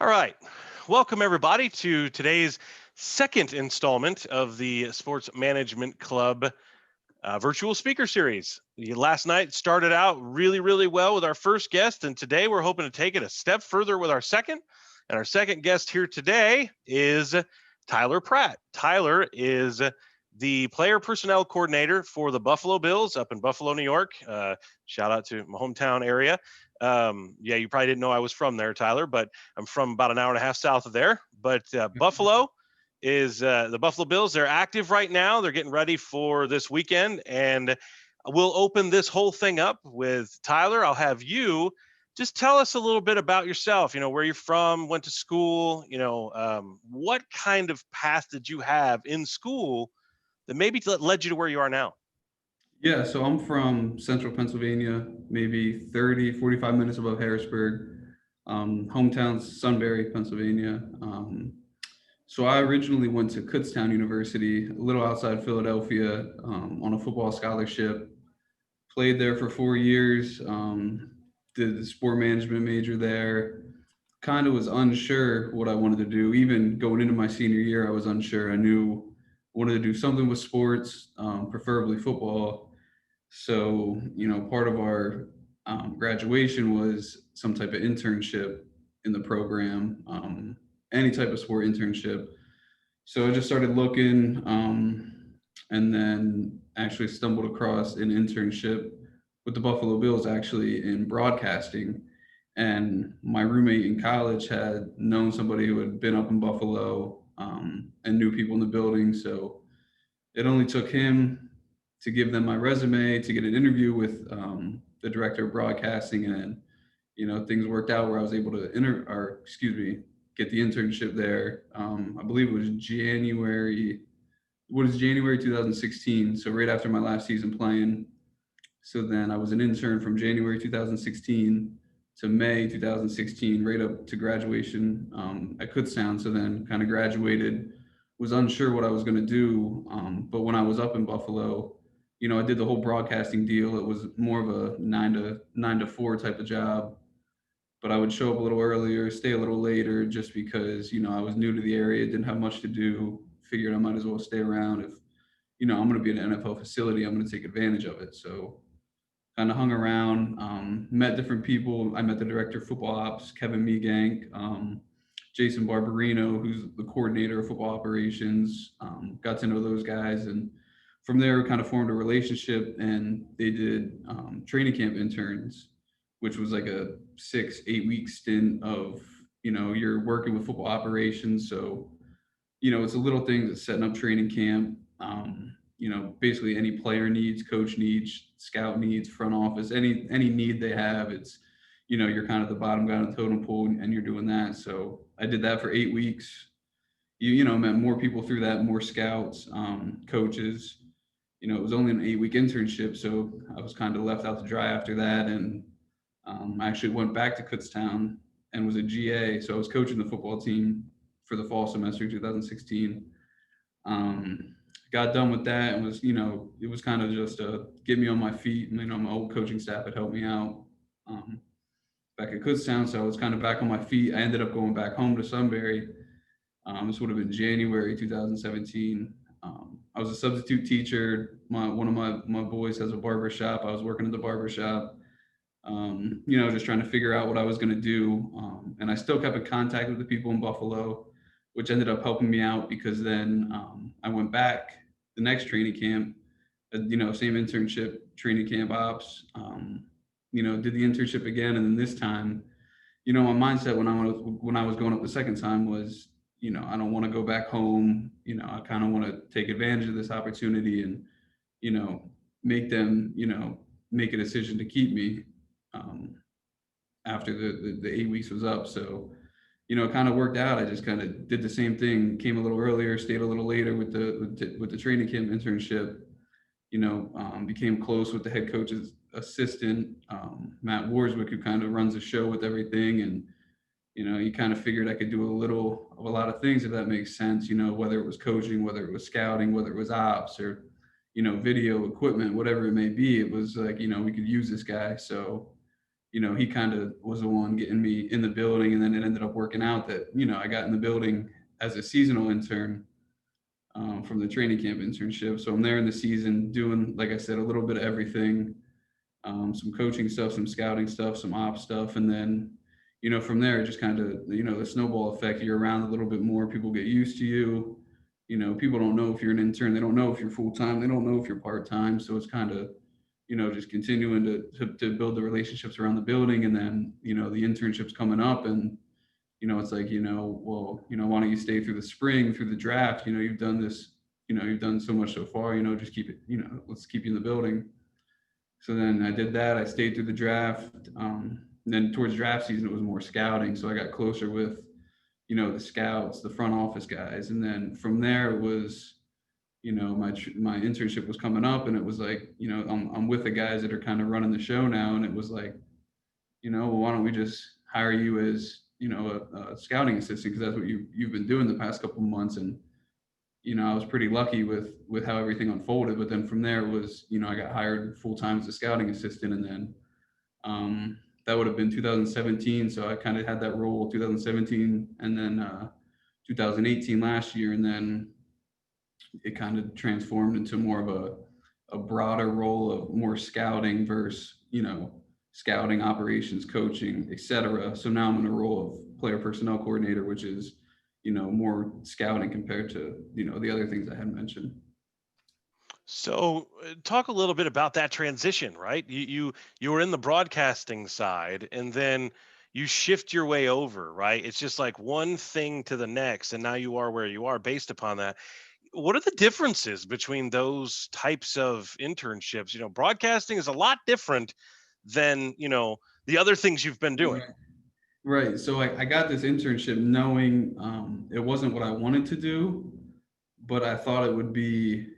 All right. Welcome, everybody, to today's second installment of the Sports Management Club virtual speaker series. Last night started out really well with our first guest, and today we're hoping to take it a step further with our second. And our second guest here today is Tyler Pratt. Tyler is the player personnel coordinator for the Buffalo Bills up in Buffalo, New York. Shout out to my hometown area. Yeah, you probably didn't know I was from there, Tyler, but I'm from about an hour and a half south of there. But Buffalo is the Buffalo Bills. They're active right now. They're getting ready for this weekend, and we'll open this whole thing up with Tyler. I'll have you just tell us a little bit about yourself. Where you're from, went to school. What kind of path did you have in school that maybe led you to where you are now? Yeah, so I'm from central Pennsylvania, maybe 30, 45 minutes above Harrisburg. Hometown's Sunbury, Pennsylvania. So I originally went to Kutztown University, a little outside Philadelphia, on a football scholarship. Played there for 4 years, did the sport management major there. Kind of was unsure what I wanted to do. Even going into my senior year, I was unsure. I knew I wanted to do something with sports, preferably football. So, part of our graduation was some type of internship in the program, any type of sport internship. So I just started looking, and then actually stumbled across an internship with the Buffalo Bills, actually in broadcasting. And my roommate in college had known somebody who had been up in Buffalo, and knew people in the building. So it only took him to give them my resume to get an interview with the director of broadcasting, and things worked out where I was able to get the internship there. I believe it was January. What is January 2016? So right after my last season playing. So then I was an intern from January 2016 to May 2016, right up to graduation at Kutztown. So then kind of graduated, was unsure what I was going to do. But when I was up in Buffalo, I did the whole broadcasting deal. It was more of a nine to four type of job, but I would show up a little earlier, stay a little later, just because I was new to the area, didn't have much to do. Figured I might as well stay around. If I'm going to be in an NFL facility, I'm going to take advantage of it. So kind of hung around, met different people. I met the director of football ops, Kevin Meegank, Jason Barbarino, who's the coordinator of football operations. Got to know those guys, and from there, we kind of formed a relationship. And they did training camp interns, which was like a 6-8 week stint of you're working with football operations. So it's a little thing that's setting up training camp. Basically any player needs, coach needs, scout needs, front office, any need they have, it's, you're kind of the bottom guy on the totem pole, and you're doing that. So I did that for 8 weeks. Met more people through that, more scouts, coaches. It was only an 8 week internship, so I was kind of left out to dry after that. And I actually went back to Kutztown and was a GA. So I was coaching the football team for the fall semester 2016. Got done with that and was, it was kind of just to get me on my feet. And, my old coaching staff had helped me out back at Kutztown. So I was kind of back on my feet. I ended up going back home to Sunbury. This would have been January 2017. I was a substitute teacher. One of my boys has a barber shop. I was working at the barber shop. Just trying to figure out what I was going to do. And I still kept in contact with the people in Buffalo, which ended up helping me out, because then I went back the next training camp, same internship, training camp ops, did the internship again. And then this time, my mindset when I was going up the second time was, I don't want to go back home. I kind of want to take advantage of this opportunity and, make them, make a decision to keep me after the 8 weeks was up. So, it kind of worked out. I just kind of did the same thing, came a little earlier, stayed a little later with the training camp internship. Became close with the head coach's assistant, Matt Warswick, who kind of runs the show with everything. And you kind of figured I could do a lot of things, if that makes sense. Whether it was coaching, whether it was scouting, whether it was ops, or video equipment, whatever it may be. It was like we could use this guy. So he kind of was the one getting me in the building, and then it ended up working out that, I got in the building as a seasonal intern from the training camp internship. So I'm there in the season doing, like I said, a little bit of everything, some coaching stuff, some scouting stuff, some ops stuff. And then, from there, it just kind of, the snowball effect, you're around a little bit more, people get used to you. People don't know if you're an intern. They don't know if you're full-time. They don't know if you're part-time. So it's kind of, just continuing to build the relationships around the building. And then, the internship's coming up, and, it's like, well, why don't you stay through the spring, through the draft? You've done this, you've done so much so far, just keep it, let's keep you in the building. So then I did that. I stayed through the draft. Then towards draft season, it was more scouting. So I got closer with, the scouts, the front office guys. And then from there, it was, my internship was coming up, and it was like, I'm with the guys that are kind of running the show now. And it was like, well, why don't we just hire you as, a scouting assistant? Because that's what you've been doing the past couple of months. And, I was pretty lucky with how everything unfolded. But then from there it was, I got hired full time as a scouting assistant. And then that would have been 2017. So I kind of had that role 2017, and then 2018 last year. And then it kind of transformed into more of a broader role of more scouting versus, scouting, operations, coaching, etc. So now I'm in a role of player personnel coordinator, which is, more scouting compared to, the other things I had mentioned. So talk a little bit about that transition, right? You were in the broadcasting side, and then you shift your way over, right? It's just like one thing to the next, and now you are where you are based upon that. What are the differences between those types of internships? Broadcasting is a lot different than, the other things you've been doing. Right. So I got this internship knowing it wasn't what I wanted to do, but I thought it would be,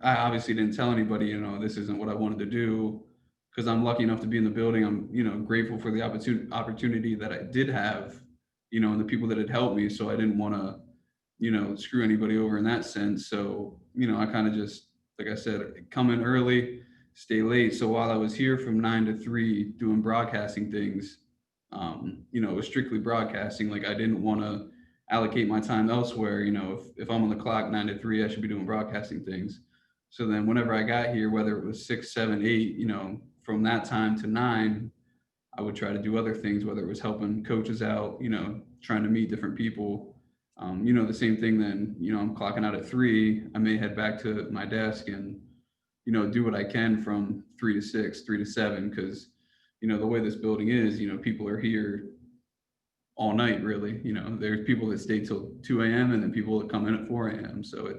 I obviously didn't tell anybody, this isn't what I wanted to do, because I'm lucky enough to be in the building. I'm, grateful for the opportunity that I did have, and the people that had helped me. So I didn't want to, screw anybody over in that sense. So, I kind of just, like I said, come in early, stay late. So while I was here from 9 to 3 doing broadcasting things, it was strictly broadcasting. Like I didn't want to allocate my time elsewhere. If I'm on the clock 9 to 3, I should be doing broadcasting things. So then whenever I got here, whether it was 6, 7, 8, from that time to 9, I would try to do other things, whether it was helping coaches out, trying to meet different people. The same thing then, I'm clocking out at 3, I may head back to my desk and, do what I can from 3 to 6, 3 to 7, because, the way this building is, people are here all night, really. There's people that stay till 2 a.m. and then people that come in at 4 a.m. So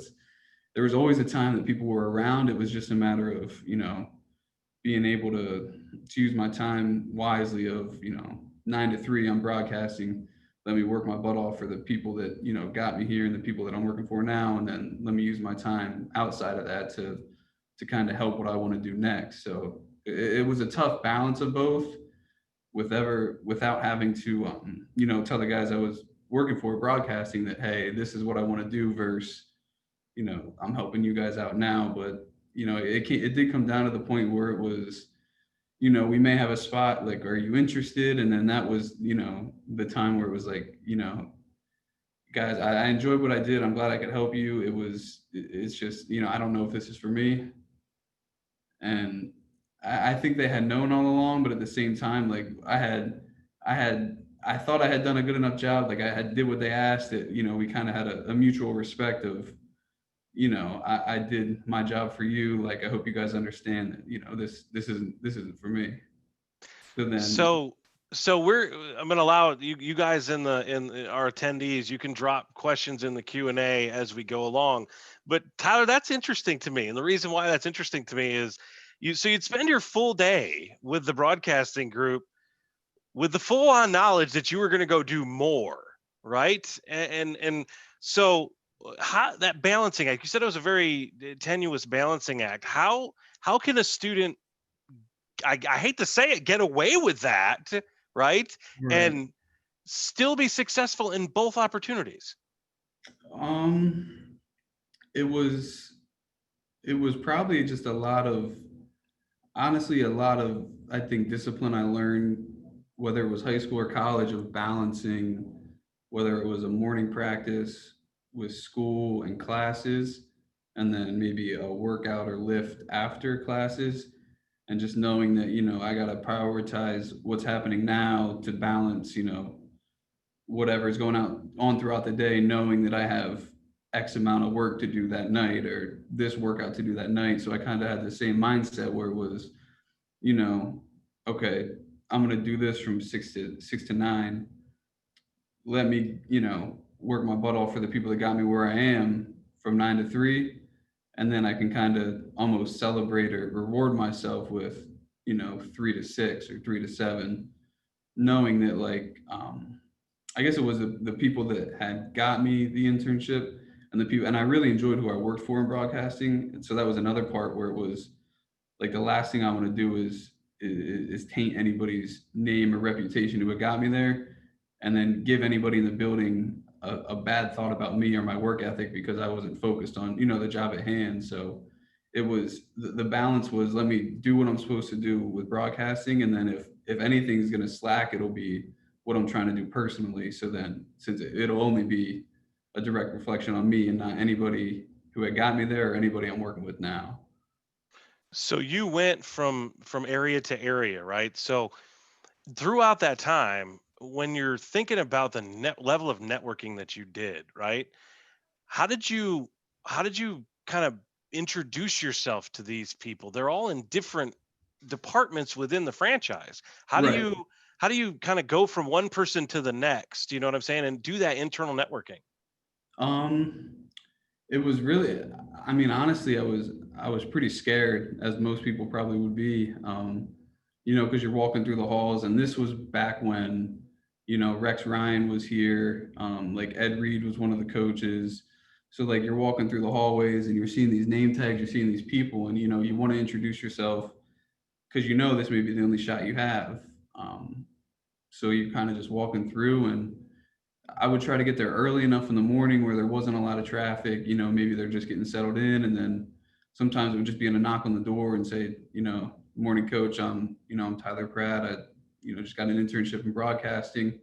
there was always a time that people were around. It was just a matter of, being able to use my time wisely of, 9 to 3, I'm broadcasting. Let me work my butt off for the people that, got me here and the people that I'm working for now. And then let me use my time outside of that to kind of help what I want to do next. So it was a tough balance of both, without having to, tell the guys I was working for broadcasting that, hey, this is what I want to do versus, I'm helping you guys out now. But, it did come down to the point where it was, we may have a spot like, are you interested? And then that was, the time where it was like, guys, I enjoyed what I did. I'm glad I could help you. It's just, I don't know if this is for me. And I think they had known all along, but at the same time, like I thought I had done a good enough job. Like I did what they asked. That we kind of had a mutual respect of, I did my job for you. Like I hope you guys understand that this isn't for me. So then, So I'm going to allow you guys in our attendees, you can drop questions in the Q&A as we go along. But Tyler, that's interesting to me. And the reason why that's interesting to me is you'd spend your full day with the broadcasting group with the full on knowledge that you were going to go do more, right? And so how that balancing act, you said it was a very tenuous balancing act. How can a student, I hate to say it, get away with that, right? And still be successful in both opportunities? It was probably just a lot of honestly, a lot of, I think, discipline I learned, whether it was high school or college, of balancing, whether it was a morning practice with school and classes, and then maybe a workout or lift after classes, and just knowing that, I got to prioritize what's happening now to balance, whatever is going on throughout the day, knowing that I have X amount of work to do that night or this workout to do that night. So I kind of had the same mindset where it was, you know, okay, I'm gonna do this from six to nine. Let me, work my butt off for the people that got me where I am from 9 to 3, and then I can kind of almost celebrate or reward myself with, 3 to 6 or 3 to 7, knowing that like I guess it was the people that had got me the internship and the people, and I really enjoyed who I worked for in broadcasting. And so that was another part where it was like the last thing I want to do is taint anybody's name or reputation who had got me there, and then give anybody in the building a bad thought about me or my work ethic because I wasn't focused on the job at hand. So it was the balance was, let me do what I'm supposed to do with broadcasting, and then if anything's going to slack, it'll be what I'm trying to do personally. So then, since it'll only be a direct reflection on me and not anybody who had got me there or anybody I'm working with now. So you went from area to area, right? So throughout that time, when you're thinking about the net level of networking that you did, right? How did you how did you kind of introduce yourself to these people? They're all in different departments within the franchise. How do Right. you how do you kind of go from one person to the next? You know what I'm saying? And do that internal networking. Um, it was really, I mean, honestly, I was pretty scared, as most people probably would be. Because you're walking through the halls, and this was back when, Rex Ryan was here. Like Ed Reed was one of the coaches. So like you're walking through the hallways and you're seeing these name tags, you're seeing these people, and you want to introduce yourself because this may be the only shot you have. Um, so you're kind of just walking through, and I would try to get there early enough in the morning where there wasn't a lot of traffic. Maybe they're just getting settled in, and then sometimes it would just be in a knock on the door and say, morning coach, I'm Tyler Pratt. I, just got an internship in broadcasting.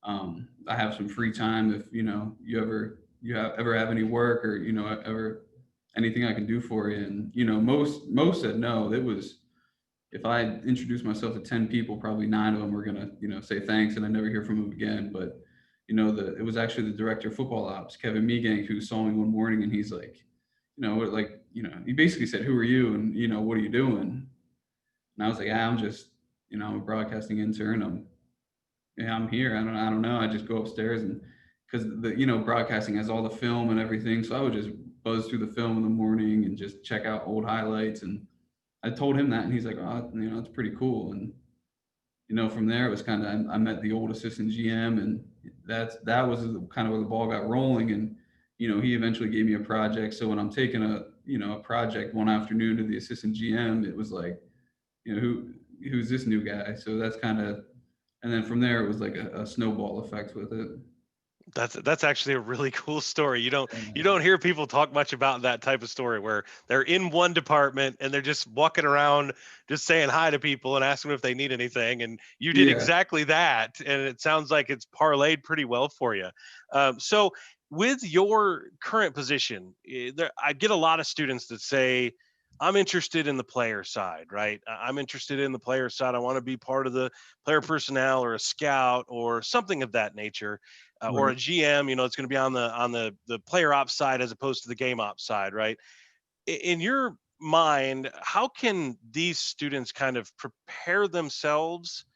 I have some free time if you ever have any work, or ever anything I can do for you. And most said no. It was, if I introduced myself to 10 people, probably 9 of them were gonna, say thanks, and I never hear from them again. But it was actually the director of football ops, Kevin Meegang, who saw me one morning, and he's like, he basically said, "Who are you?" and "What are you doing?" And I was like, "I'm just, I'm a broadcasting intern. I'm here. I don't know. I just go upstairs, and because broadcasting has all the film and everything, so I would just buzz through the film in the morning and just check out old highlights." And I told him that, and he's like, "Oh, it's pretty cool." And from there it was kind of, I met the old assistant GM, and that was kind of where the ball got rolling. And he eventually gave me a project. So when I'm taking a project one afternoon to the assistant GM, it was like, who's this new guy? So that's kind of, and then from there it was like a snowball effect with it. That's actually a really cool story. You don't hear people talk much about that type of story where they're in one department and they're just walking around just saying hi to people and asking if they need anything. And you did Yeah. exactly that. And it sounds like it's parlayed pretty well for you. So with your current position, I get a lot of students that say, I'm interested in the player side, right? I'm interested in the player side. I want to be part of the player personnel or a scout or something of that nature, or Right. a GM. It's going to be on the player ops side as opposed to the game ops side, right? In your mind, how can these students kind of prepare themselves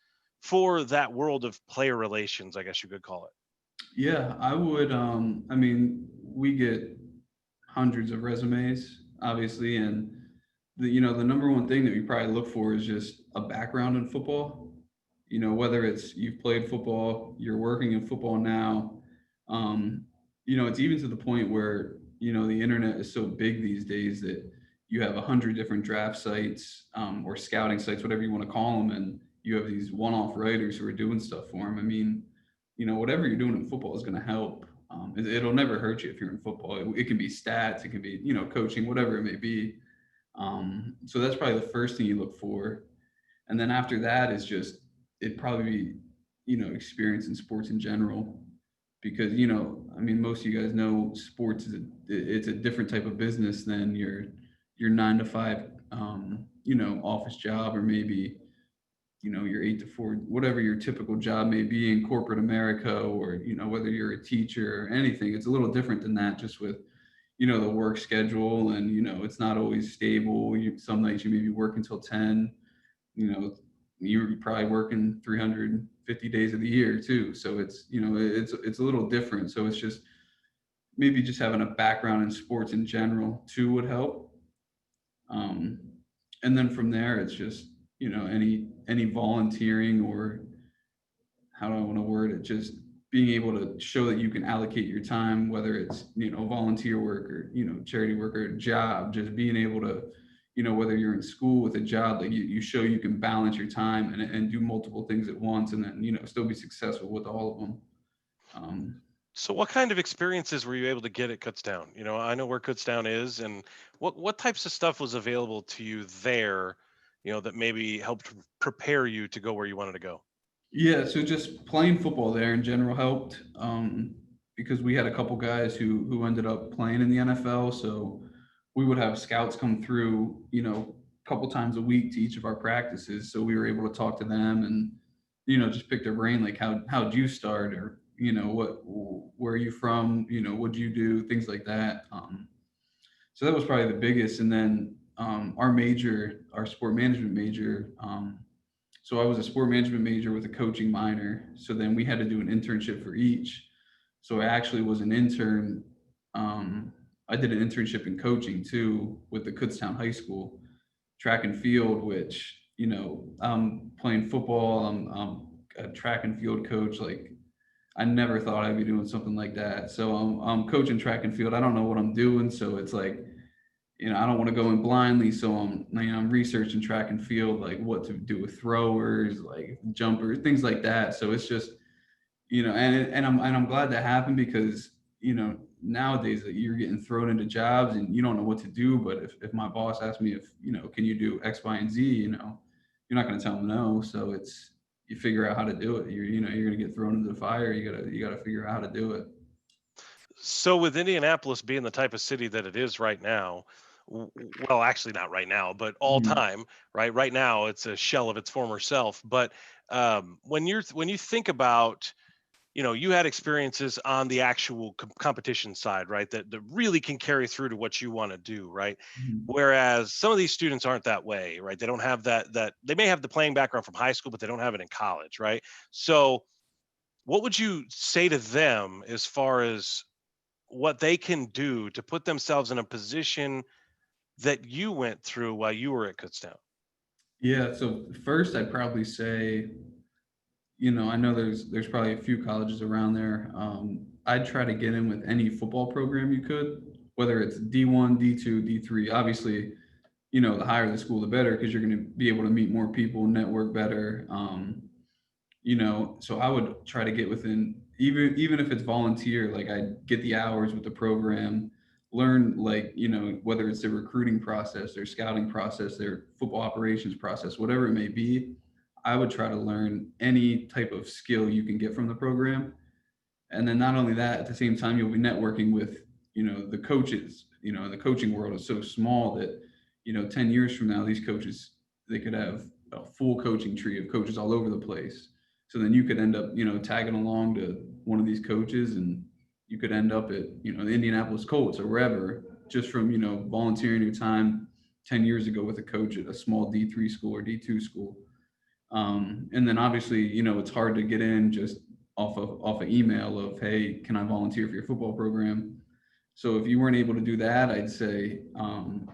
for that world of player relations, I guess you could call it? Yeah, I would. I mean, we get hundreds of resumes, obviously, and the number one thing that we probably look for is just a background in football. Whether it's you've played football, you're working in football now. Um, it's even to the point where the internet is so big these days that you have 100 different draft sites, or scouting sites, whatever you want to call them, and you have these one-off writers who are doing stuff for them. I mean, whatever you're doing in football is going to help. It'll never hurt you if you're in football. It can be stats, it can be, coaching, whatever it may be. So that's probably the first thing you look for. And then after that is just, it'd probably be, experience in sports in general. Because, I mean, most of you guys know sports it's a different type of business than your 9 to 5, office job, or maybe, your 8 to 4, whatever your typical job may be in corporate America, or, whether you're a teacher or anything. It's a little different than that, just with, the work schedule, and, it's not always stable. Some nights you may be working till 10, you know, you're probably working 350 days of the year too. So it's a little different. So it's just maybe just having a background in sports in general too would help. Um, and then from there, it's just, any volunteering, or how do I want to word it? Just being able to show that you can allocate your time, whether it's, volunteer work, or, charity work, or job, just being able to, whether you're in school with a job, like you show you can balance your time, and do multiple things at once, and then, still be successful with all of them. Um, So what kind of experiences were you able to get at Kutztown? I know where Kutztown is, and what types of stuff was available to you there, that maybe helped prepare you to go where you wanted to go? Yeah, so just playing football there in general helped, because we had a couple guys who ended up playing in the NFL. So we would have scouts come through, a couple times a week to each of our practices. So we were able to talk to them, and, just pick their brain, like how'd you start, or, where are you from, what'd you do, things like that. So that was probably the biggest. And then, our major, our sport management major. So I was a sport management major with a coaching minor. So then we had to do an internship for each. So I actually was an intern. I did an internship in coaching too with the Kutztown High School track and field, which, I'm playing football. I'm a track and field coach. Like, I never thought I'd be doing something like that. So I'm coaching track and field. I don't know what I'm doing. So it's like, I don't want to go in blindly. So I'm researching track and field, like what to do with throwers, like jumpers, things like that. So it's just, and I'm glad that happened, because, nowadays that you're getting thrown into jobs and you don't know what to do. But if my boss asks me if, can you do X, Y, and Z, you're not going to tell them no. So you figure out how to do it. You're going to get thrown into the fire. You gotta figure out how to do it. So with Indianapolis being the type of city that it is right now, well, actually not right now, but all Mhm. time, right? Right now, it's a shell of its former self. But when you think about, you had experiences on the actual competition side, right? That really can carry through to what you want to do, right? Mhm. Whereas some of these students aren't that way, right? They don't have that they may have the playing background from high school, but they don't have it in college, right? So what would you say to them as far as what they can do to put themselves in a position that you went through while you were at Kutztown? Yeah. So first, I'd probably say, I know there's probably a few colleges around there. I'd try to get in with any football program you could, whether it's D1, D2, D3. Obviously, the higher the school, the better, because you're going to be able to meet more people, network better. So I would try to get within, even if it's volunteer, like I get the hours with the program, learn, like, whether it's their recruiting process, their scouting process, their football operations process, whatever it may be. I would try to learn any type of skill you can get from the program. And then not only that, at the same time, you'll be networking with, the coaches. The coaching world is so small that, 10 years from now, these coaches, they could have a full coaching tree of coaches all over the place. So then you could end up, tagging along to one of these coaches, and you could end up at, the Indianapolis Colts or wherever, just from, volunteering your time 10 years ago with a coach at a small D3 school or D2 school. And then obviously, it's hard to get in just off of email of, hey, can I volunteer for your football program? So if you weren't able to do that, I'd say,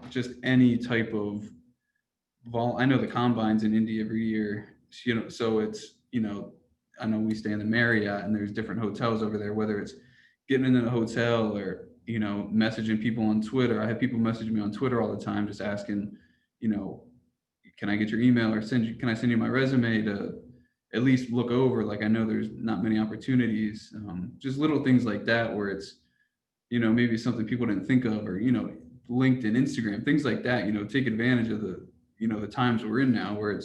just any type of I know the combines in Indy every year, so it's, I know we stay in the Marriott, and there's different hotels over there, whether it's getting into a hotel, or, messaging people on Twitter. I have people message me on Twitter all the time, just asking, you know, can I get your email, or can I send you my resume to at least look over? Like, I know there's not many opportunities, just little things like that, where it's, maybe something people didn't think of, or, LinkedIn, Instagram, things like that, take advantage of the times we're in now where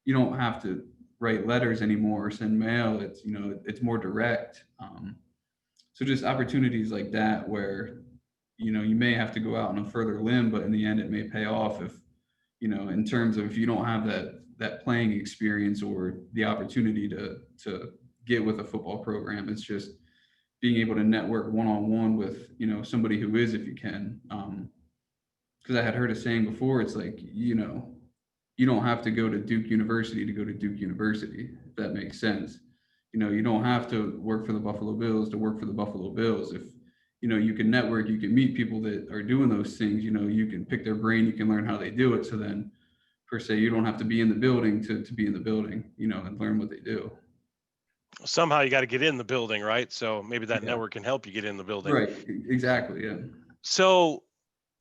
you don't have to write letters anymore or send mail. It's more direct. So just opportunities like that where, you may have to go out on a further limb, but in the end it may pay off if, in terms of if you don't have that playing experience or the opportunity to get with a football program. It's just being able to network one-on-one with, somebody who is, if you can. Because I had heard a saying before, it's like, you don't have to go to Duke University to go to Duke University, if that makes sense. You don't have to work for the Buffalo Bills to work for the Buffalo Bills. If, you can network, you can meet people that are doing those things, you can pick their brain, you can learn how they do it. So then, per se, you don't have to be in the building to be in the building, and learn what they do. Somehow you got to get in the building, right? So maybe that Yeah. network can help you get in the building. Right. Exactly. Yeah. So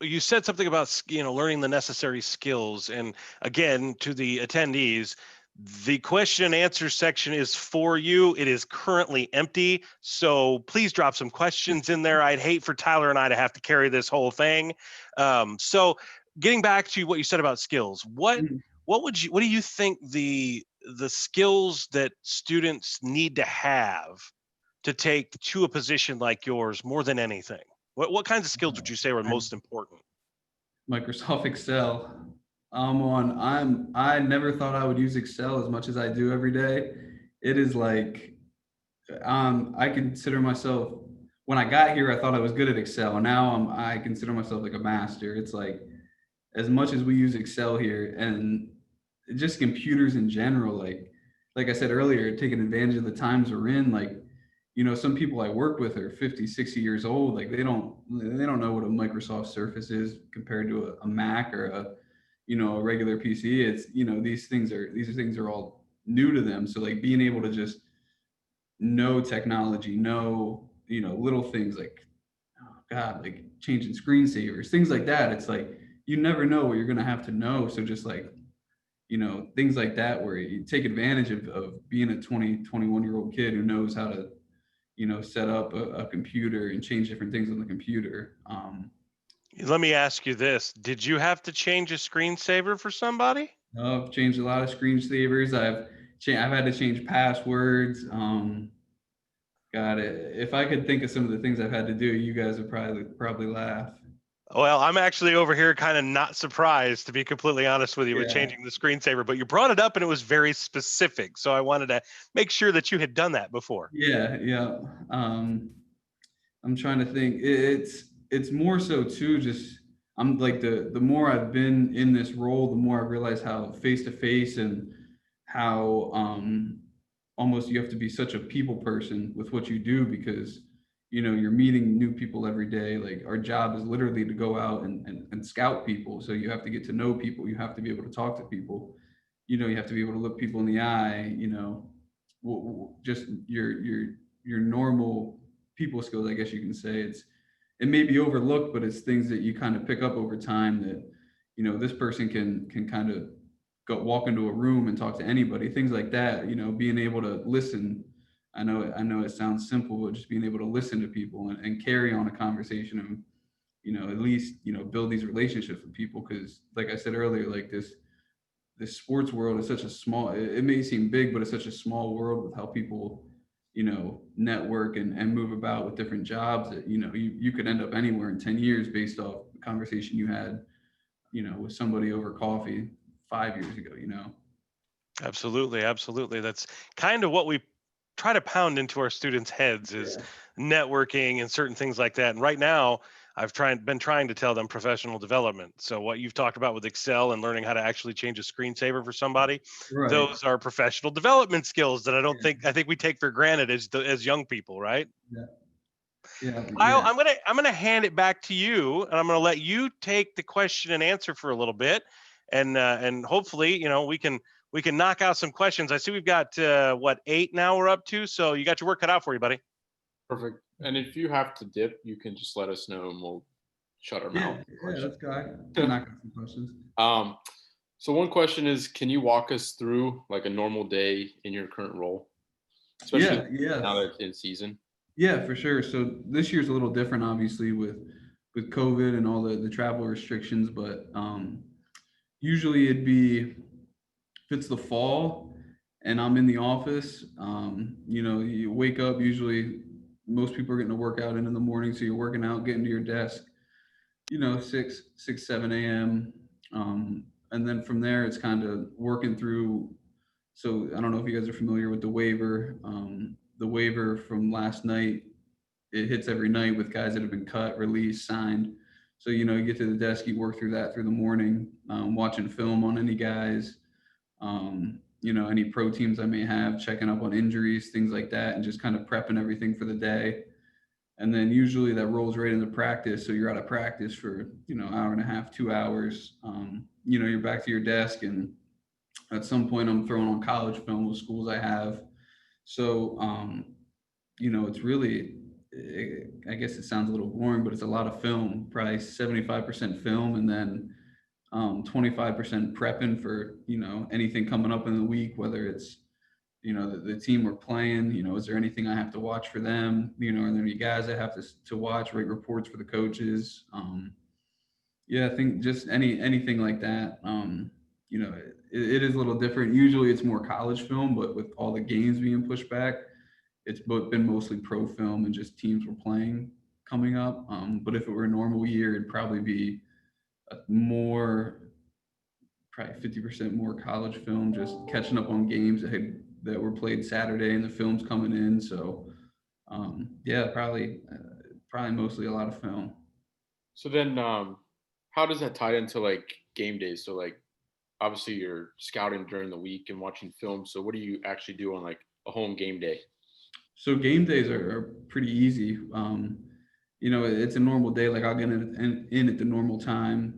you said something about, learning the necessary skills. And again, to the attendees, the question and answer section is for you. It is currently empty. So please drop some questions in there. I'd hate for Tyler and I to have to carry this whole thing. So getting back to what you said about skills, what do you think the skills that students need to have to take to a position like yours more than anything? What kinds of skills would you say are most important? Microsoft Excel. I never thought I would use Excel as much as I do every day. It is like, I consider myself, when I got here, I thought I was good at Excel. And now I consider myself like a master. It's like, as much as we use Excel here and just computers in general, like I said earlier, taking advantage of the times we're in, like, some people I work with are 50, 60 years old. Like they don't know what a Microsoft Surface is compared to a Mac or a regular PC. It's, these things are all new to them. So like being able to just know technology, know, little things like, oh God, like changing screensavers, things like that. It's like, you never know what you're going to have to know. So just like, things like that, where you take advantage of being a 21-year-old kid who knows how to, set up a computer and change different things on the computer. Let me ask you this. Did you have to change a screensaver for somebody? I've changed a lot of screensavers. I've had to change passwords. God, if I could think of some of the things I've had to do, you guys would probably laugh. Well, I'm actually over here kind of not surprised, to be completely honest with you, with changing the screensaver, but you brought it up and it was very specific. So I wanted to make sure that you had done that before. Yeah. I'm trying to think. It's more so too, just I'm like the more I've been in this role, the more I realize how face to face and how almost you have to be such a people person with what you do, because you're meeting new people every day. Like our job is literally to go out and scout people. So you have to get to know people. You have to be able to talk to people. You have to be able to look people in the eye. Just your normal people skills, I guess you can say. It may be overlooked, but it's things that you kind of pick up over time that, this person can kind of walk into a room and talk to anybody, things like that, being able to listen. I know it sounds simple, but just being able to listen to people and carry on a conversation and, at least, build these relationships with people. Cause like I said earlier, like this sports world is such a small, it may seem big, but it's such a small world with how people, network and move about with different jobs that, you could end up anywhere in 10 years based off the conversation you had, with somebody over coffee 5 years ago. Absolutely. That's kind of what we try to pound into our students' heads is networking and certain things like that. And right now, I've been trying to tell them professional development. So what you've talked about with Excel and learning how to actually change a screensaver for somebody, Right. those are professional development skills that I think we take for granted as young people, right? Yeah. Kyle, I'm gonna hand it back to you, and I'm gonna let you take the question and answer for a little bit, and hopefully, we can knock out some questions. I see we've got 8 now we're up to, so you got your work cut out for you, buddy. Perfect. And if you have to dip, you can just let us know and we'll shut our mouth. Yeah, let's go. I can knock out some questions. So one question is, can you walk us through like a normal day in your current role? Especially now that it's in season. Yeah, for sure. So this year's a little different, obviously, with with COVID and all the travel restrictions, but usually it'd be, if it's the fall and I'm in the office, you wake up, usually most people are getting to work out in the morning. So you're working out, getting to your desk, 7 a.m. And then from there, it's kind of working through. So I don't know if you guys are familiar with the waiver. The waiver from last night, it hits every night with guys that have been cut, released, signed. So, you get to the desk, you work through that through the morning, watching film on any guys, any pro teams I may have, checking up on injuries, things like that, and just kind of prepping everything for the day. And then usually that rolls right into practice. So you're out of practice for, hour and a half, 2 hours. You're back to your desk, and at some point I'm throwing on college film with schools I have. So, it's really, I guess it sounds a little boring, but it's a lot of film, probably 75% film, and then 25% prepping for, anything coming up in the week, whether it's, the team we're playing, is there anything I have to watch for them? Are there any guys I have to watch, write reports for the coaches? I think just anything like that. It is a little different. Usually it's more college film, but with all the games being pushed back, it's been mostly pro film and just teams we're playing coming up. But if it were a normal year, it'd probably be probably 50% more college film, just catching up on games that were played Saturday and the film's coming in. So probably mostly a lot of film. So then, how does that tie into like game days? So like, obviously you're scouting during the week and watching film. So what do you actually do on like a home game day? So game days are pretty easy. It's a normal day. Like I'll get in at the normal time.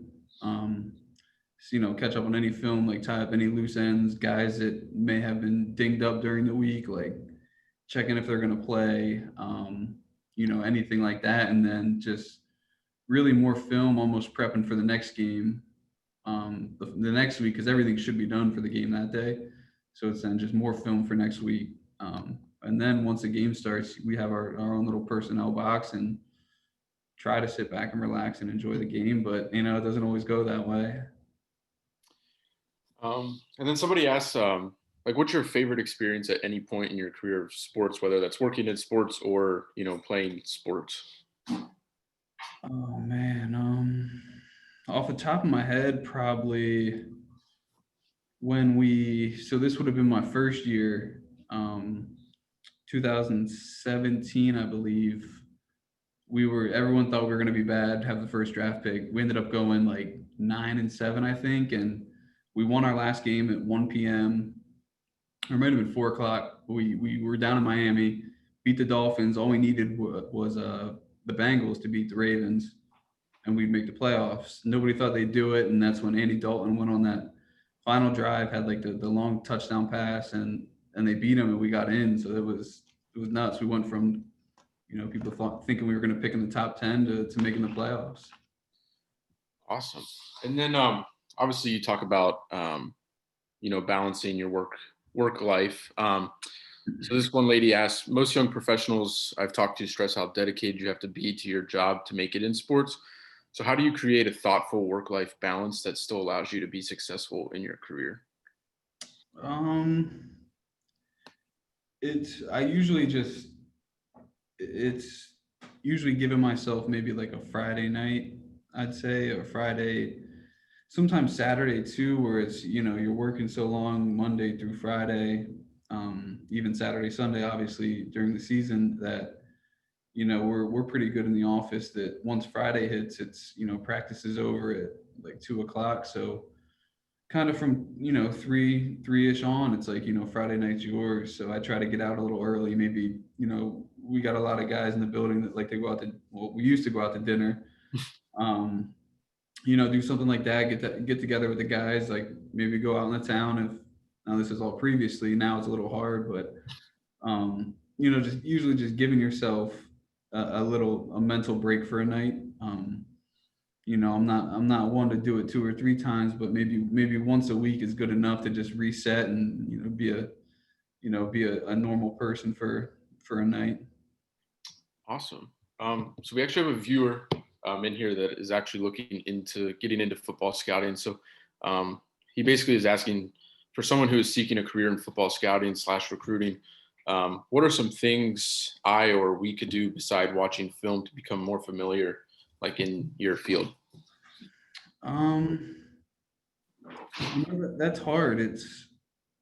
Catch up on any film, like tie up any loose ends, guys that may have been dinged up during the week, like checking if they're going to play, anything like that. And then just really more film, almost prepping for the next game, the next week, because everything should be done for the game that day. So it's then just more film for next week. And then once the game starts, we have our own little personnel box and try to sit back and relax and enjoy the game. But, it doesn't always go that way. And then somebody asks, like, what's your favorite experience at any point in your career of sports, whether that's working in sports or, playing sports? Oh man, off the top of my head, probably so this would have been my first year, 2017, I believe. Everyone thought we were going to be bad, have the first draft pick. We ended up going like 9-7, I think, and we won our last game at 1 p.m. or it might have been 4 o'clock. We were down in Miami, beat the Dolphins. All we needed was the Bengals to beat the Ravens, and we'd make the playoffs. Nobody thought they'd do it, and that's when Andy Dalton went on that final drive, had like the long touchdown pass, and they beat him, and we got in. So it was nuts. We went from people thinking we were going to pick in the top 10 to making the playoffs. Awesome. And then obviously you talk about balancing your work life. So this one lady asked, most young professionals I've talked to stress how dedicated you have to be to your job to make it in sports. So how do you create a thoughtful work-life balance that still allows you to be successful in your career? It's usually giving myself maybe like a Friday night, I'd say, or Friday, sometimes Saturday too, where it's, you're working so long Monday through Friday, even Saturday, Sunday, obviously during the season, that, we're pretty good in the office that once Friday hits, it's, practice is over at like 2 o'clock. So kind of from, 3-ish on, it's like, Friday night's yours. So I try to get out a little early. Maybe, we got a lot of guys in the building that like we used to go out to dinner. Do something like that, get together with the guys, like maybe go out in the town. Now this is all previously, now it's a little hard, but just usually just giving yourself a mental break for a night. I'm not one to do it 2 or 3 times, but maybe once a week is good enough to just reset and be a normal person for a night. Awesome. So we actually have a viewer in here that is actually looking into getting into football scouting. So he basically is asking for someone who is seeking a career in football scouting / recruiting. What are some things I or we could do beside watching film to become more familiar, like in your field? That's hard.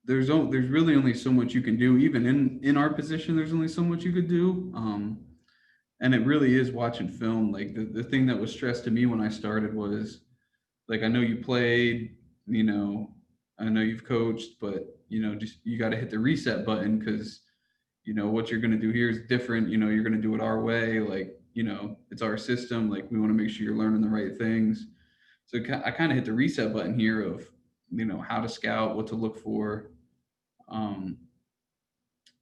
There's really only so much you can do. Even in our position, there's only so much you could do. And it really is watching film. Like the thing that was stressed to me when I started was, like, I know you played, I know you've coached, but just you got to hit the reset button, because what you're going to do here is different. You're going to do it our way. Like, it's our system. Like, we want to make sure you're learning the right things. So I kind of hit the reset button here of, how to scout, what to look for.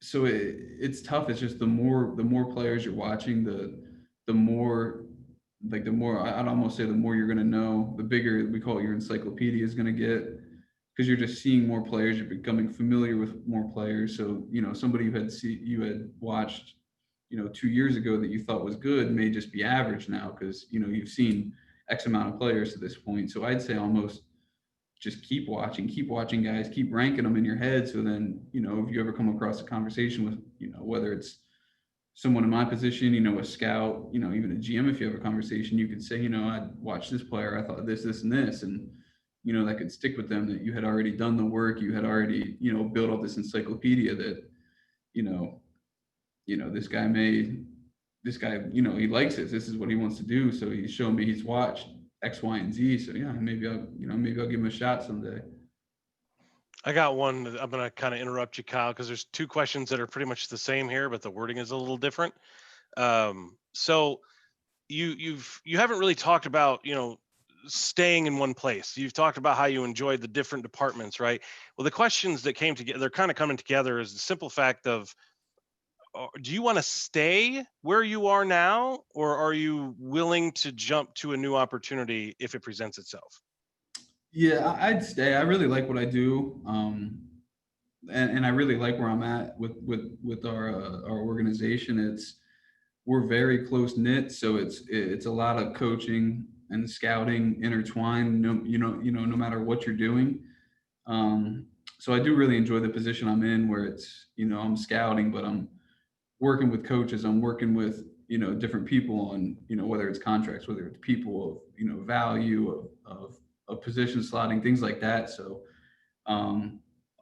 So it's tough. It's just the more players you're watching, the more, like, I'd almost say the more you're going to know, the bigger, we call it, your encyclopedia is going to get, because you're just seeing more players, you're becoming familiar with more players. So somebody you had watched 2 years ago that you thought was good may just be average now, because you've seen X amount of players to this point. So I'd say almost just keep watching guys, keep ranking them in your head. So then, if you ever come across a conversation with, whether it's someone in my position, a scout, even a GM, if you have a conversation, you could say, I watched this player, I thought this, and this, and, that could stick with them, that you had already done the work, you had already, built up this encyclopedia that, this guy, he likes it. This is what he wants to do. So he's shown me he's watched X, Y, and Z. So yeah, maybe I'll give him a shot someday. I got one. I'm going to kind of interrupt you, Kyle, because there's two questions that are pretty much the same here, but the wording is a little different. So you haven't really talked about, staying in one place. You've talked about how you enjoyed the different departments, right? Well, the questions that came together, they're kind of coming together, is the simple fact of, do you want to stay where you are now, or are you willing to jump to a new opportunity if it presents itself? Yeah, I'd stay. I really like what I do. And I really like where I'm at with our organization. We're very close knit, so it's a lot of coaching and scouting intertwined. No matter what you're doing. So I do really enjoy the position I'm in, where it's I'm scouting, but I'm working with coaches. I'm working with different people on whether it's contracts, whether it's people of value of position slotting, things like that. So I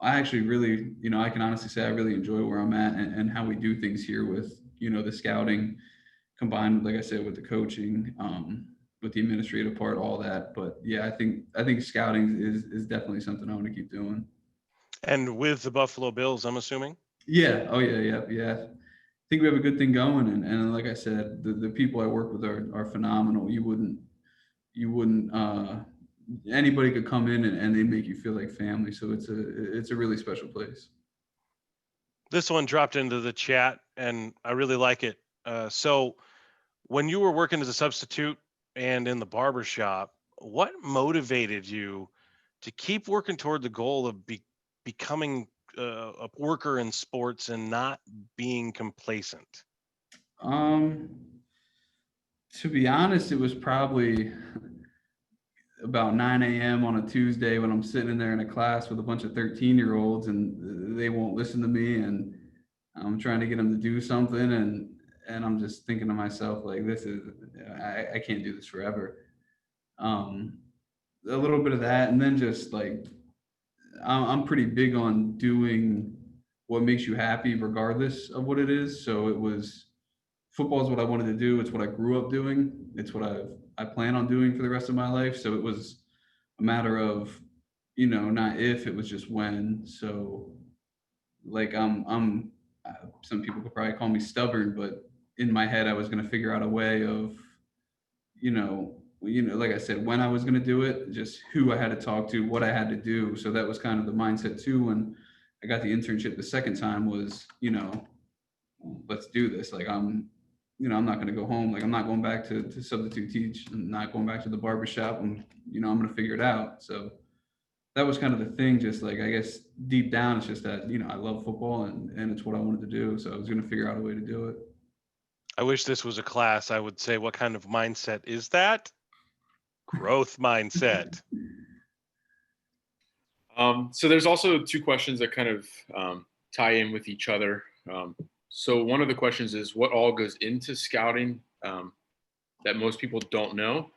actually really, I can honestly say I really enjoy where I'm at, and how we do things here with, the scouting combined with, like I said, with the coaching, with the administrative part, all that. But yeah, I think scouting is definitely something I want to keep doing. And with the Buffalo Bills, I'm assuming? Yeah. Oh yeah. I think we have a good thing going. And like I said, the people I work with are phenomenal. You wouldn't, anybody could come in and they make you feel like family. So it's a really special place. This one dropped into the chat, and I really like it. So when you were working as a substitute and in the barber shop, what motivated you to keep working toward the goal of becoming a worker in sports and not being complacent? Um, to be honest, it was probably about 9 a.m. on a Tuesday when I'm sitting in there in a class with a bunch of 13-year-olds, and they won't listen to me, and I'm trying to get them to do something, and I'm just thinking to myself, like, I can't do this forever. Um, a little bit of that, and then just like I'm pretty big on doing what makes you happy regardless of what it is. So it was, football is what I wanted to do. It's what I grew up doing. It's what I plan on doing for the rest of my life. So it was a matter of, not if, it was just when. So like some people could probably call me stubborn, but in my head I was going to figure out a way of, like I said, when I was going to do it, just who I had to talk to, what I had to do. So that was kind of the mindset too. When I got the internship the second time was, let's do this. Like I'm not going to go home. Like I'm not going back to substitute teach. I'm not going back to the barbershop. I'm going to figure it out. So that was kind of the thing. Just like, I guess deep down, it's just that, I love football, and it's what I wanted to do. So I was going to figure out a way to do it. I wish this was a class. I would say, what kind of mindset is that? Growth mindset. So there's also two questions that kind of tie in with each other. So one of the questions is what all goes into scouting that most people don't know.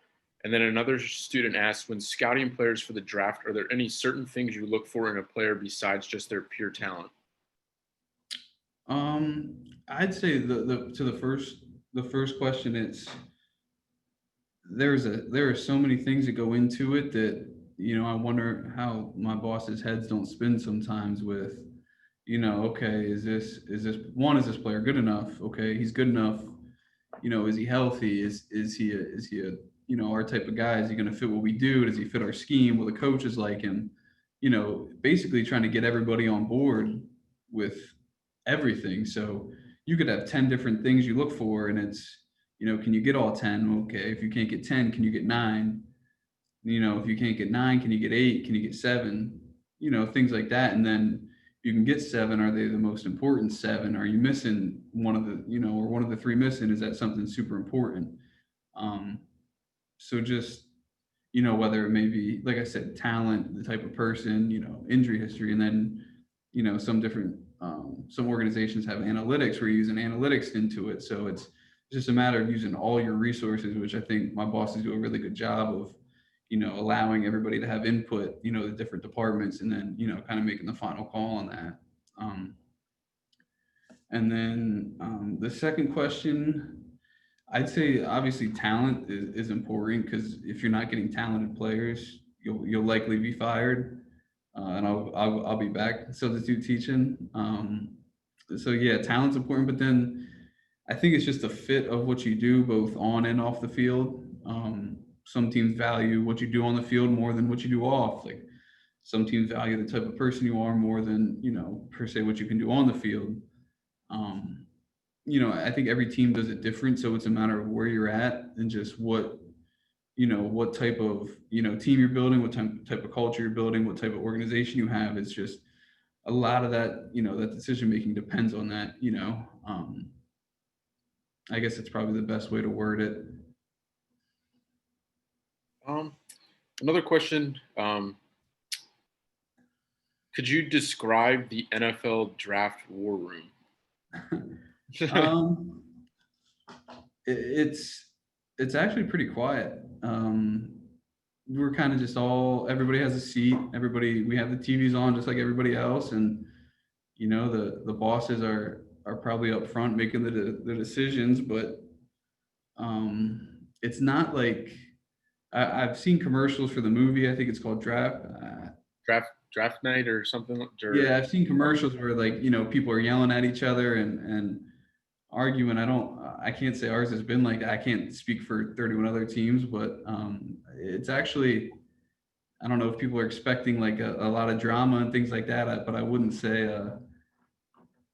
And then another student asks, when scouting players for the draft, are there any certain things you look for in a player besides just their pure talent? I'd say the first question, it's there are so many things that go into it that, I wonder how my boss's heads don't spin sometimes with, okay, is this player good enough? Okay, he's good enough. Is he healthy? Is he a our type of guy? Is he going to fit what we do? Does he fit our scheme? Will the coaches like him? Basically trying to get everybody on board with everything. So you could have 10 different things you look for, and it's, can you get all 10? Okay. If you can't get 10, can you get 9? If you can't get 9, can you get 8? Can you get 7? Things like that. And then you can get 7. Are they the most important 7? Are you missing one of the, or one of the 3 missing? Is that something super important? So just, whether it may be, like I said, talent, the type of person, injury history, and then, some organizations have analytics where you're using analytics into it. So it's just a matter of using all your resources, which I think my bosses do a really good job of, allowing everybody to have input, the different departments, and then, kind of making the final call on that. And then the second question, I'd say obviously talent is important, because if you're not getting talented players, you'll likely be fired. And I'll be back substitute teaching. So yeah, talent's important, but then I think it's just a fit of what you do both on and off the field. Some teams value what you do on the field more than what you do off. Like some teams value the type of person you are more than, per se what you can do on the field. I think every team does it different. So it's a matter of where you're at and just what type of, team you're building, what type of culture you're building, what type of organization you have. It's just a lot of that, that decision making depends on that, I guess it's probably the best way to word it. Another question, could you describe the NFL draft war room? It's actually pretty quiet. We're kind of just everybody has a seat. We have the TVs on just like everybody else. And, the bosses are probably up front making the decisions, but it's not like I've seen commercials for the movie. I think it's called Draft night or something. Yeah, I've seen commercials where people are yelling at each other and arguing. I can't say ours has been like that. I can't speak for 31 other teams, but it's actually, I don't know if people are expecting like a lot of drama and things like that, but I wouldn't say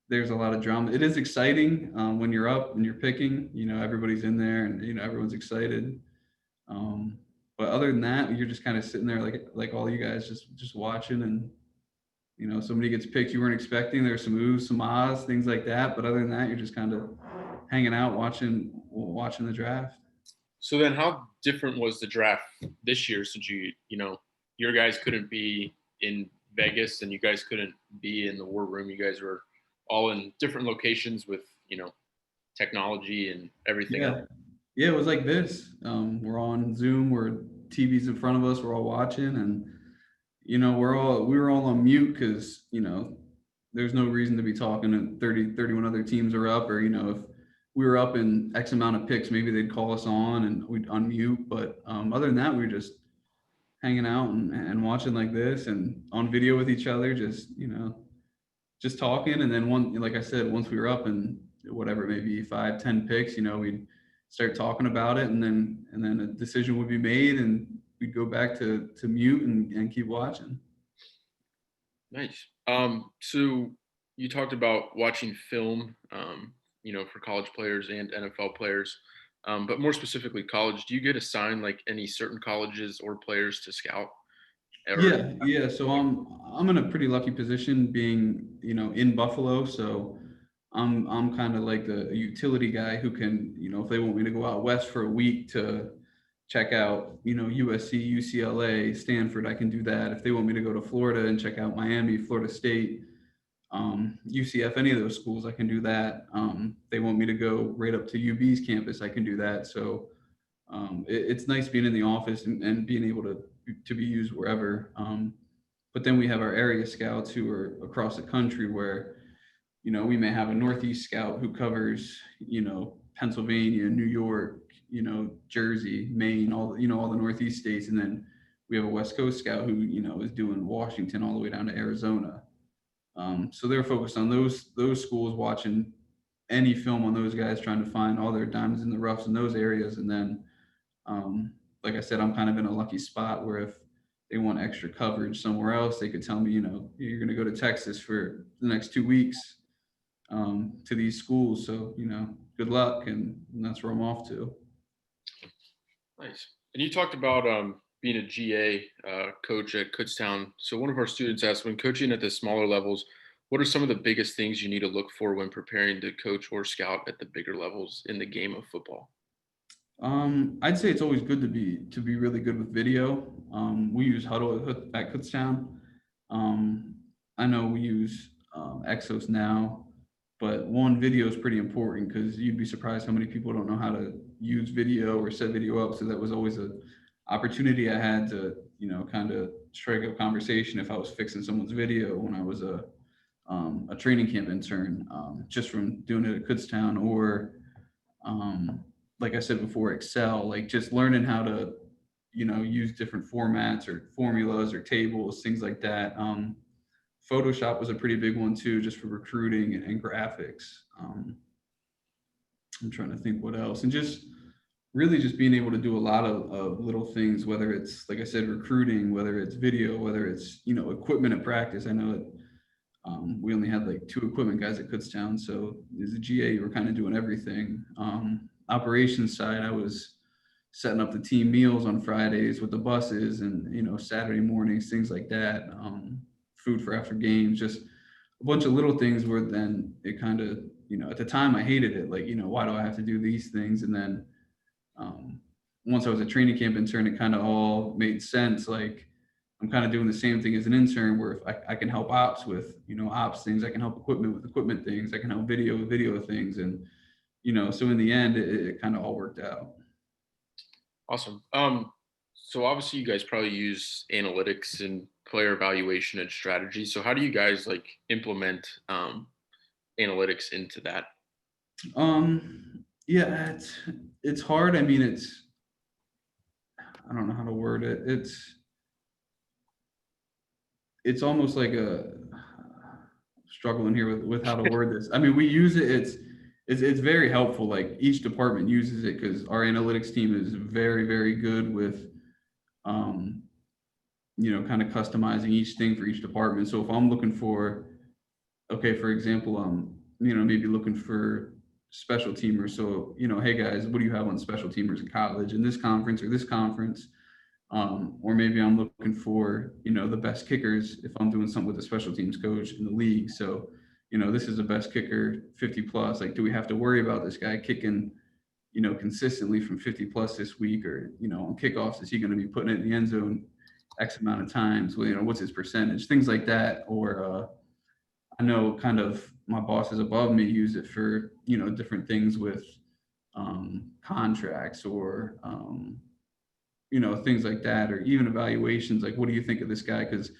there's a lot of drama. It is exciting when you're up and you're picking, everybody's in there and, everyone's excited. But other than that, you're just kind of sitting there like all you guys just watching, and, somebody gets picked you weren't expecting. There's some oohs, some ahs, things like that. But other than that, you're just kind of hanging out, watching the draft. So then how different was the draft this year, since your guys couldn't be in Vegas and you guys couldn't be in the war room? You guys were all in different locations with, technology and everything else. Yeah, it was like this. We're on Zoom, we're TVs in front of us, we're all watching, and we were all on mute because, there's no reason to be talking, and 31 other teams are up, or, if we were up in X amount of picks, maybe they'd call us on and we'd unmute. But other than that, we were just hanging out and watching like this and on video with each other, just talking. And then like I said, once we were up and whatever, maybe 5-10 picks, we'd start talking about it, and then a decision would be made, and we'd go back to mute and keep watching. Nice. So you talked about watching film, for college players and NFL players, but more specifically college. Do you get assigned like any certain colleges or players to scout? Yeah. So I'm in a pretty lucky position being, in Buffalo. So I'm kind of like a utility guy who can, if they want me to go out west for a week to check out, USC, UCLA, Stanford, I can do that. If they want me to go to Florida and check out Miami, Florida State, UCF, any of those schools, I can do that. They want me to go right up to UB's campus, I can do that. So it's nice being in the office and being able to be used wherever. But then we have our area scouts who are across the country where, we may have a Northeast scout who covers, Pennsylvania, New York, Jersey, Maine, all the Northeast states. And then we have a West Coast scout who, is doing Washington all the way down to Arizona. So they're focused on those schools, watching any film on those guys, trying to find all their diamonds in the roughs in those areas. And then, like I said, I'm kind of in a lucky spot where if they want extra coverage somewhere else, they could tell me, you're going to go to Texas for the next 2 weeks to these schools. So, good luck. And that's where I'm off to. Nice. And you talked about being a GA coach at Kutztown. So one of our students asked, when coaching at the smaller levels, what are some of the biggest things you need to look for when preparing to coach or scout at the bigger levels in the game of football? I'd say it's always good to be really good with video. We use Huddle at Kutztown. I know we use Exos now, but video is pretty important because you'd be surprised how many people don't know how to use video or set video up. So that was always a opportunity I had to, kind of strike up conversation if I was fixing someone's video when I was a training camp intern, just from doing it at Kutztown, or like I said before, Excel, like just learning how to, use different formats or formulas or tables, things like that. Photoshop was a pretty big one too, just for recruiting and graphics. I'm trying to think what else, and just really just being able to do a lot of little things, whether it's, like I said, recruiting, whether it's video, whether it's, equipment at practice. I know it, we only had like 2 equipment guys at Kutztown. So as a GA, you were kind of doing everything. Operations side, I was setting up the team meals on Fridays with the buses and, Saturday mornings, things like that. Food for after games, just a bunch of little things where then it kind of, at the time I hated it. Like, why do I have to do these things? And then once I was a training camp intern, it kind of all made sense. Like, I'm kind of doing the same thing as an intern where if I can help ops with, ops things, I can help equipment with equipment things, I can help video with video things. And, so in the end, it kind of all worked out. Awesome. So obviously you guys probably use analytics and player evaluation and strategy. So how do you guys like implement analytics into that? Yeah, it's hard. I mean, I don't know how to word it. It's almost like a struggling here with how to word this. I mean, we use it. It's very helpful. Like each department uses it because our analytics team is very, very good with, kind of customizing each thing for each department. So if I'm looking for, okay, for example, maybe looking for special teamers. So, hey guys, what do you have on special teamers in college in this conference or this conference? Or maybe I'm looking for, the best kickers if I'm doing something with a special teams coach in the league. So, this is the best kicker, 50 plus. Like, do we have to worry about this guy kicking, consistently from 50 plus this week? Or, on kickoffs, is he going to be putting it in the end zone X amount of times? Well, what's his percentage? Things like that. Or I know kind of my bosses above me use it for, different things with contracts or, things like that, or even evaluations. Like, what do you think of this guy? Because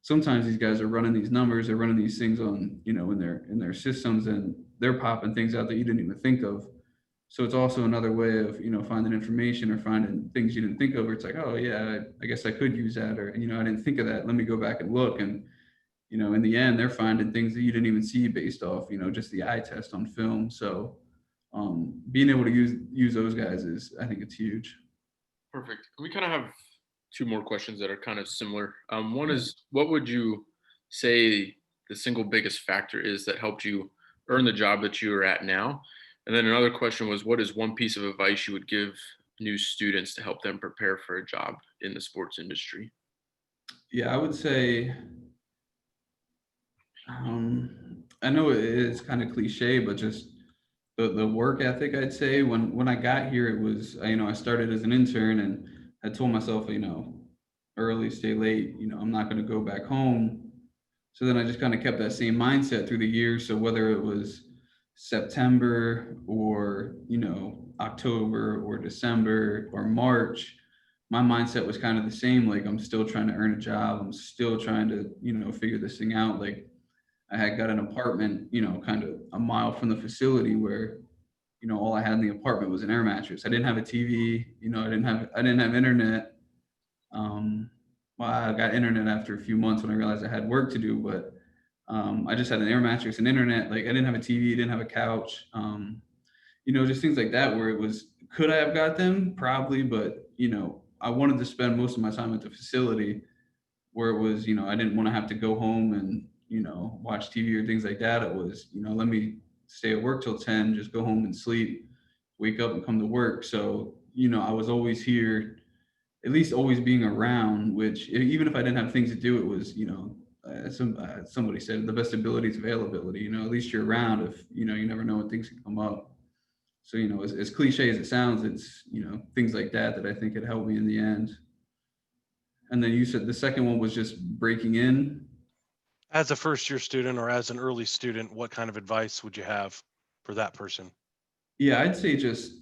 sometimes these guys are running these numbers, they're running these things on, in their systems, and they're popping things out that you didn't even think of. So it's also another way of, finding information or finding things you didn't think of, where it's like, oh yeah, I guess I could use that, or, I didn't think of that. Let me go back and look. And, in the end, they're finding things that you didn't even see based off, just the eye test on film. So being able to use those guys I think it's huge. Perfect. We kind of have 2 more questions that are kind of similar. One is, what would you say the single biggest factor is that helped you earn the job that you are at now? And then another question was, what is one piece of advice you would give new students to help them prepare for a job in the sports industry? Yeah, I would say, I know it is kind of cliche, but just the work ethic, I'd say when I got here, it was, I started as an intern and I told myself, early, stay late, I'm not going to go back home. So then I just kind of kept that same mindset through the years. So whether it was September or, October or December or March, my mindset was kind of the same. Like, I'm still trying to earn a job. I'm still trying to, figure this thing out. Like, I had got an apartment, kind of a mile from the facility where, all I had in the apartment was an air mattress. I didn't have a TV, I didn't have internet. Um, well, I got internet after a few months when I realized I had work to do, but I just had an air mattress and internet. Like, I didn't have a TV, didn't have a couch. Just things like that where it was, could I have got them? Probably, but I wanted to spend most of my time at the facility where it was, I didn't want to have to go home and, watch TV or things like that. It was, let me stay at work till 10, just go home and sleep, wake up and come to work. So, I was always here, at least always being around, which even if I didn't have things to do, it was, somebody said the best ability is availability, at least you're around if, you never know when things can come up. So, as cliche as it sounds, it's, things like that I think had helped me in the end. And then you said the second one was just breaking in. As a first year student or as an early student, what kind of advice would you have for that person? Yeah, I'd say just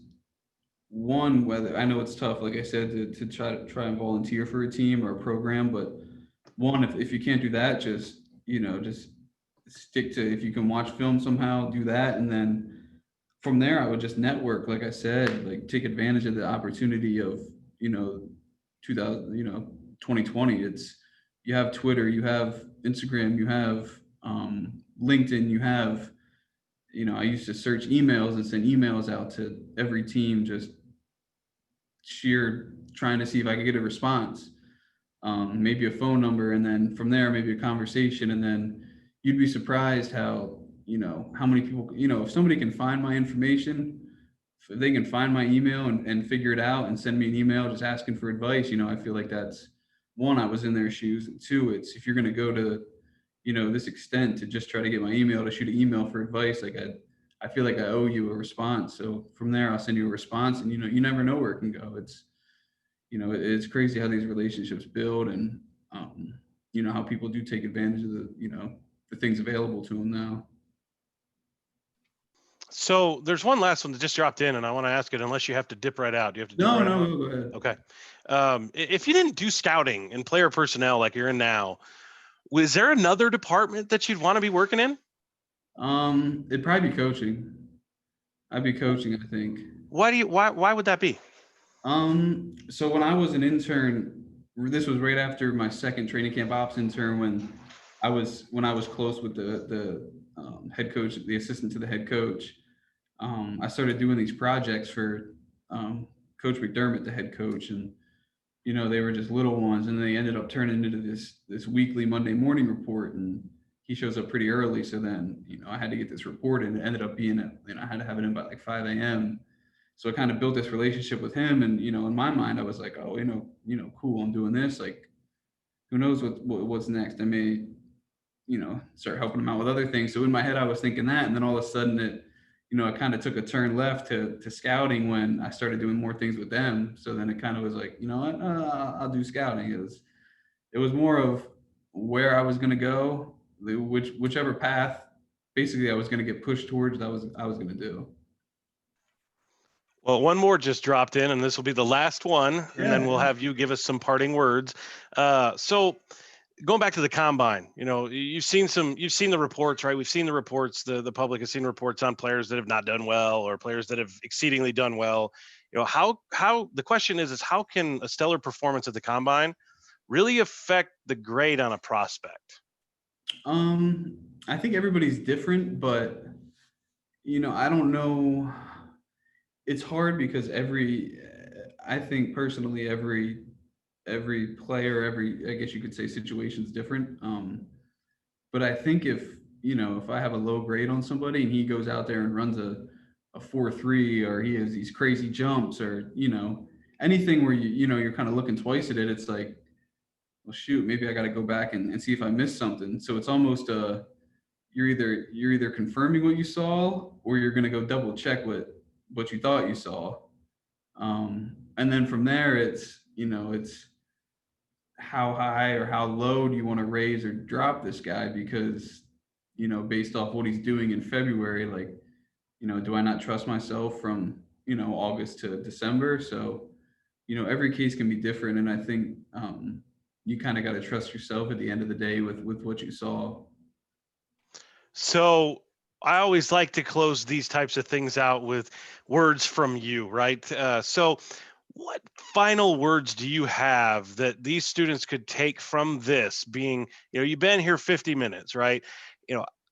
one, whether I know it's tough, like I said, to try and volunteer for a team or a program, but one, if you can't do that, just stick to, if you can watch film somehow, do that. And then from there, I would just network, like I said, like take advantage of the opportunity of, 2000, 2020. It's, you have Twitter, you have Instagram, you have LinkedIn, you have, I used to search emails and send emails out to every team, just sheer trying to see if I could get a response, maybe a phone number, and then from there, maybe a conversation. And then you'd be surprised how, how many people, if somebody can find my information, if they can find my email and figure it out and send me an email just asking for advice, I feel like that's one, I was in their shoes. And two, it's, if you're going to go to, this extent to just try to get my email, to shoot an email for advice, like I feel like I owe you a response. So from there, I'll send you a response, and, you never know where it can go. It's, it's crazy how these relationships build, and, how people do take advantage of the things available to them now. So there's one last one that just dropped in, and I want to ask it, unless you have to dip right out. Do you have to dip No, right no, out? go ahead. Okay. If you didn't do scouting and player personnel like you're in now, was there another department that you'd want to be working in? It'd probably be coaching. I'd be coaching, I think. Why would that be? So when I was an intern, this was right after my second training camp ops intern, when I was close with the head coach, the assistant to the head coach. I started doing these projects for Coach McDermott, the head coach, and they were just little ones, and they ended up turning into this weekly Monday morning report. And he shows up pretty early, so then I had to get this report, and it ended up being I had to have it in by like 5 a.m. So I kind of built this relationship with him, and in my mind I was like, oh, cool, I'm doing this. Like, who knows what's next? I may start helping him out with other things. So in my head I was thinking that, and then all of a sudden it kind of took a turn left to scouting when I started doing more things with them. So then it kind of was like, what, I'll do scouting. It was more of where I was going to go, whichever path basically I was going to get pushed towards, I was going to do. Well, one more just dropped in, and this will be the last one, and then we'll have you give us some parting words. So going back to the combine, you've seen the reports, right? We've seen the reports, the public has seen reports on players that have not done well or players that have exceedingly done well. How the question is how can a stellar performance at the combine really affect the grade on a prospect? I think everybody's different, but I don't know. It's hard because I think personally, every player, I guess you could say, situation's different. But I think if I have a low grade on somebody and he goes out there and runs a 4.3, or he has these crazy jumps, or, anything where you're kind of looking twice at it, it's like, well, shoot, maybe I got to go back and see if I missed something. So it's almost you're either confirming what you saw, or you're going to go double check what you thought you saw. And then from there, it's how high or how low do you want to raise or drop this guy, because based off what he's doing in February, like, do I not trust myself from August to December? So every case can be different, and I think you kind of got to trust yourself at the end of the day with what you saw. So I always like to close these types of things out with words from you, right? So what final words do you have that these students could take from this being, you've been here 50 minutes, right?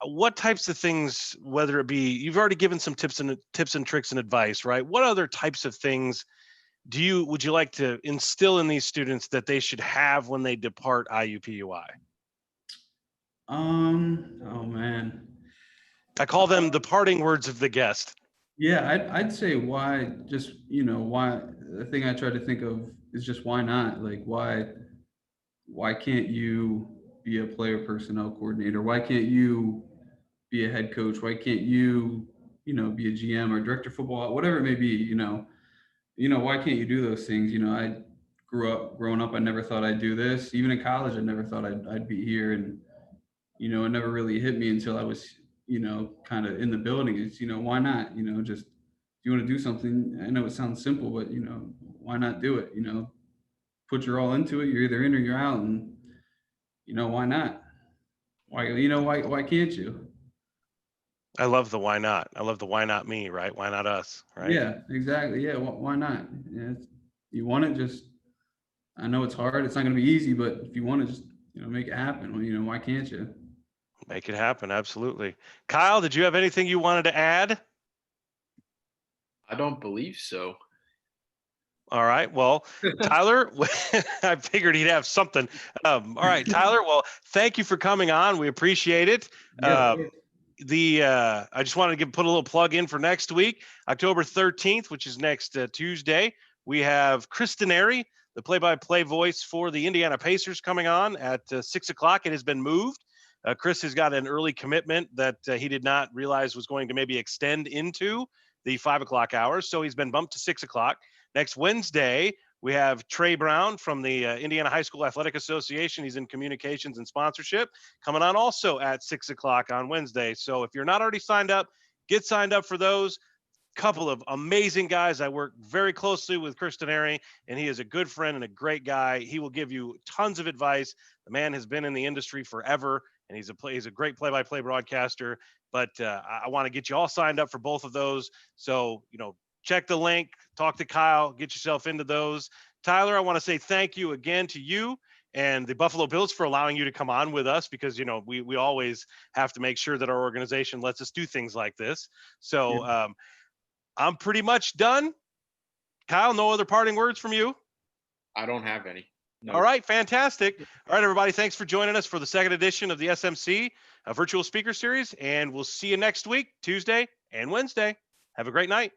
What types of things, whether it be, you've already given some tips and tricks and advice, right? What other types of things would you like to instill in these students that they should have when they depart IUPUI? Oh man. I call them the parting words of the guest. Yeah, I'd say why, just, why, the thing I try to think of is just why not? Like, why can't you be a player personnel coordinator? Why can't you be a head coach? Why can't you, be a GM or director of football, whatever it may be, why can't you do those things? I growing up, I never thought I'd do this. Even in college, I never thought I'd be here. And, it never really hit me until I was, kind of in the building. It's, why not? Just, if you want to do something, I know it sounds simple, but, why not do it? Put your all into it. You're either in or you're out. And, why not? Why can't you? I love the why not. I love the why not me, right? Why not us, right? Yeah, exactly. Yeah, why not? Yeah, you want it, just, I know it's hard. It's not going to be easy, but if you want to just, make it happen, well, why can't you? Make it happen. Absolutely. Kyle, did you have anything you wanted to add? I don't believe so. All right. Well, Tyler, I figured he'd have something. All right, Tyler. Well, thank you for coming on. We appreciate it. Yeah, I just wanted to put a little plug in for next week, October 13th, which is next Tuesday. We have Kristen Airy, the play-by-play voice for the Indiana Pacers, coming on at 6 o'clock. It has been moved. Chris has got an early commitment that he did not realize was going to maybe extend into the 5 o'clock hours. So he's been bumped to 6 o'clock. Next Wednesday, we have Trey Brown from the Indiana High School Athletic Association. He's in communications and sponsorship, coming on also at 6 o'clock on Wednesday. So if you're not already signed up, get signed up for those. Couple of amazing guys. I work very closely with Kristen Airy, and he is a good friend and a great guy. He will give you tons of advice. The man has been in the industry forever, and he's a great play-by-play broadcaster. But I want to get you all signed up for both of those. So, check the link, talk to Kyle, get yourself into those. Tyler, I want to say thank you again to you and the Buffalo Bills for allowing you to come on with us, because, we always have to make sure that our organization lets us do things like this. So, yeah. I'm pretty much done. Kyle, no other parting words from you? I don't have any. No. All right, fantastic. All right, everybody, thanks for joining us for the second edition of the SMC Virtual Speaker Series, and we'll see you next week, Tuesday and Wednesday. Have a great night.